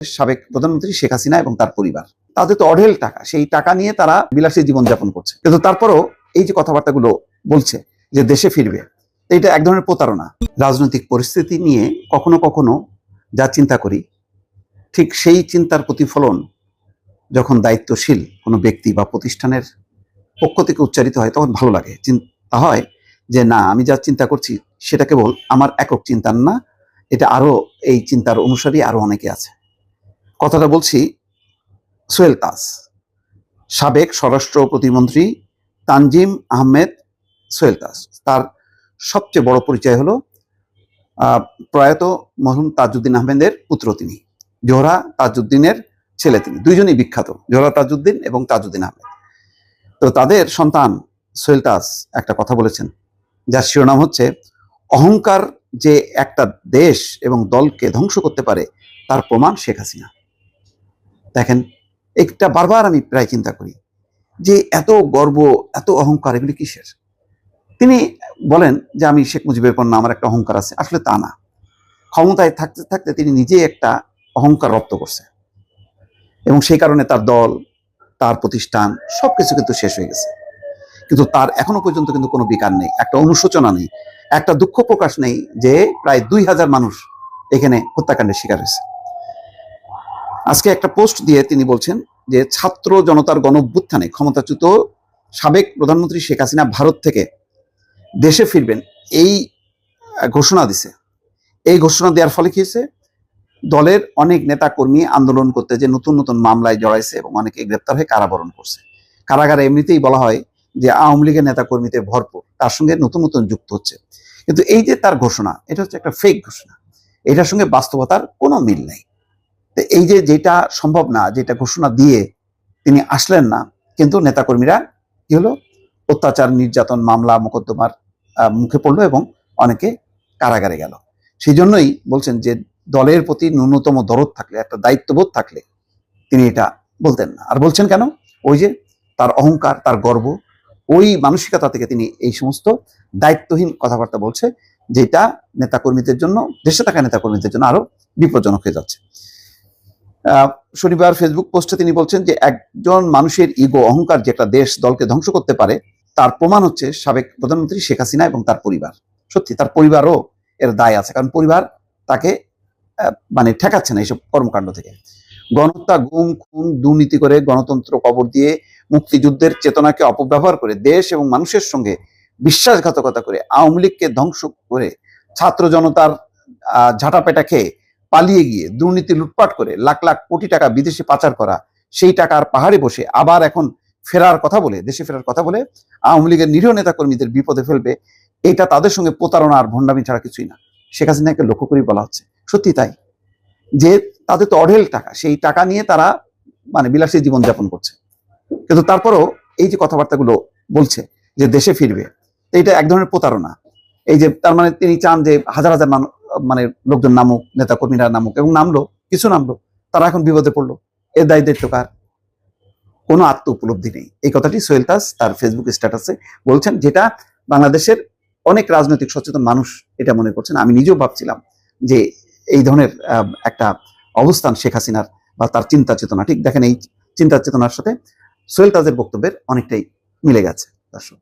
সাবেক প্রধানমন্ত্রী শেখ হাসিনা এবং তার পরিবার, তাদের তো অঢেল টাকা, সেই টাকা নিয়ে তারা বিলাসী জীবনযাপন করছে। কিন্তু তারপরও এই যে কথাবার্তাগুলো বলছে যে দেশে ফিরবে, এটা এক ধরনের প্রতারণা। রাজনৈতিক পরিস্থিতি নিয়ে কখনো কখনো যা চিন্তা করি, ঠিক সেই চিন্তার প্রতিফলন যখন দায়িত্বশীল কোনো ব্যক্তি বা প্রতিষ্ঠানের পক্ষ থেকে উচ্চারিত হয়, তখন ভালো লাগে। চিন্তা হয় যে না, আমি যা চিন্তা করছি সেটা কেবল আমার একক চিন্তার না, এটা আরো এই চিন্তার অনুসারী আরো অনেকে আছে। কথাটা বলছি সোহেল তাজ, সাবেক স্বরাষ্ট্র প্রতিমন্ত্রী তানজিম আহমেদ সোহেল তাজ। তার সবচেয়ে বড় পরিচয় হলো প্রয়াত মরহুম তাজউদ্দিন আহমেদের পুত্র তিনি, জোহরা তাজউদ্দিনের ছেলে তিনি। দুইজনই বিখ্যাত, জোহরা তাজউদ্দিন এবং তাজউদ্দিন আহমেদ। তো তাদের সন্তান সোহেল তাজ একটা কথা বলেছেন, যার শিরোনাম হচ্ছে অহংকার যে একটা দেশ এবং দলকে ধ্বংস করতে পারে তার প্রমাণ শেখ হাসিনা। দেখেন, একটা বারবার আমি প্রায় চিন্তা করি যে এত গর্ব, এত অহংকার, এগুলি কিসের? তিনি বলেন যে আমি শেখ মুজিবের কন্যা, আমার একটা অহংকার আছে। আসলে তা না। ক্ষমতায় থাকতে থাকতে তিনি নিজেই একটা অহংকার রপ্ত করছে, এবং সেই কারণে তার দল, তার প্রতিষ্ঠান সবকিছু কিন্তু শেষ হয়ে গেছে। কিন্তু তার এখনো পর্যন্ত কিন্তু কোনো বিকার নেই, একটা অনুশোচনা নেই, একটা দুঃখ প্রকাশ নেই যে প্রায় 2000 মানুষ এখানে হত্যাকাণ্ডের শিকার হয়েছে। আজকে একটা পোস্ট দিয়ে তিনি বলছেন যে ছাত্র জনতার গণঅভ্যুত্থানে ক্ষমতাচ্যুত সাবেক প্রধানমন্ত্রী শেখ হাসিনা ভারত থেকে দেশে ফিরবেন, এই ঘোষণা দিছে। এই ঘোষণা দেওয়ার ফলে কি হয়েছে? দলের অনেক নেতা কর্মী আন্দোলন করতে যে নতুন নতুন মামলায় জড়াইছে এবং অনেকে গ্রেপ্তার হয়ে কারাবরণ করছে। কারাগারে এমনিতেই বলা হয় যে আওয়ামী লীগের নেতা কর্মীতে ভরপুর, তার সঙ্গে নতুন নতুন যুক্ত হচ্ছে। কিন্তু এই যে তার ঘোষণা, এটা হচ্ছে একটা ফেক ঘোষণা, এটার সঙ্গে বাস্তবতার কোনো মিল নেই। এই যে যেটা সম্ভব না, যেটা ঘোষণা দিয়ে তিনি আসলেন না, কিন্তু নেতাকর্মীরা কি হলো, অত্যাচার, নির্যাতন, মামলা মোকদ্দমার মুখে পড়লো এবং অনেকে কারাগারে গেল। সেই জন্যই বলছেন যে দলের প্রতি ন্যূনতম দরদ থাকলে, একটা দায়িত্ববোধ থাকলে তিনি এটা বলতেন না। আর বলছেন কেন? ওই যে তার অহংকার, তার গর্ব, ওই মানসিকতা থেকে তিনি এই সমস্ত দায়িত্বহীন কথাবার্তা বলছে, যেটা নেতাকর্মীদের জন্য, দেশে থাকা নেতাকর্মীদের জন্য আরো বিপজ্জনক হয়ে যাচ্ছে। শনিবার ফেসবুক পোস্টে তিনি বলছেন যে একজন মানুষের ইগো, অহংকার যে একটা দেশ দলকে ধ্বংস করতে পারে তার প্রমাণ হচ্ছে সাবেক প্রধানমন্ত্রী শেখ হাসিনা এবং তার পরিবার। সত্যি তার পরিবারও এর দায় আছে, কারণ পরিবার তাকে মানে ঠেকাচ্ছে না এইসব কর্মকাণ্ড থেকে। গণহত্যা, গুম, খুন, দুর্নীতি করে, গণতন্ত্র কবর দিয়ে, মুক্তিযুদ্ধের চেতনাকে অপব্যবহার করে, দেশ এবং মানুষের সঙ্গে বিশ্বাসঘাতকতা করে, আওয়ামী লীগকে ধ্বংস করে, ছাত্র জনতার ঝাঁটাপেটা খেয়ে পালিয়ে গিয়ে দুর্নীতি লুটপাট করে লাখ লাখ কোটি টাকা বিদেশে পাচার করা, সেই টাকার পাহাড়ে বসে আবার এখন ফেরার কথা বলে, দেশে ফেরার কথা বলে আওয়ামী লীগের নিরীহ নেতা কর্মীদের বিপদে ফেলবে, এটা তাদের সঙ্গে প্রতারণা আর ভণ্ডামি ছাড়া কিছুই না। শেখ হাসিনাকে লক্ষ্য করেই বলা হচ্ছে। সত্যি তাই, যে তাদের তো অঢেল টাকা, সেই টাকা নিয়ে তারা মানে বিলাসী জীবনযাপন করছে। কিন্তু তারপরও এই যে কথাবার্তাগুলো বলছে যে দেশে ফিরবে, এটা এক ধরনের প্রতারণা। এই যে তার মানে তিনি চান যে হাজার হাজার মানে লোকজন নামুক, নেতা কর্মীরা নামুক, এবং নামলো, কিছু নামলো, তারা এখন বিপদে পড়লো। এর দায়িত্ব কার? কোনো আত্ম উপলব্ধি নেই। এই কথাটি সোহেল তাজ তার ফেসবুক স্ট্যাটাসে বলছেন, যেটা বাংলাদেশের অনেক রাজনৈতিক সচেতন মানুষ এটা মনে করছেন। আমি নিজেও ভাবছিলাম যে এই ধরনের একটা অবস্থান শেখ হাসিনার বা তার চিন্তা চেতনা, ঠিক দেখেন এই চিন্তা চেতনার সাথে সোহেল তাজের বক্তব্যের অনেকটাই মিলে গেছে। দর্শক।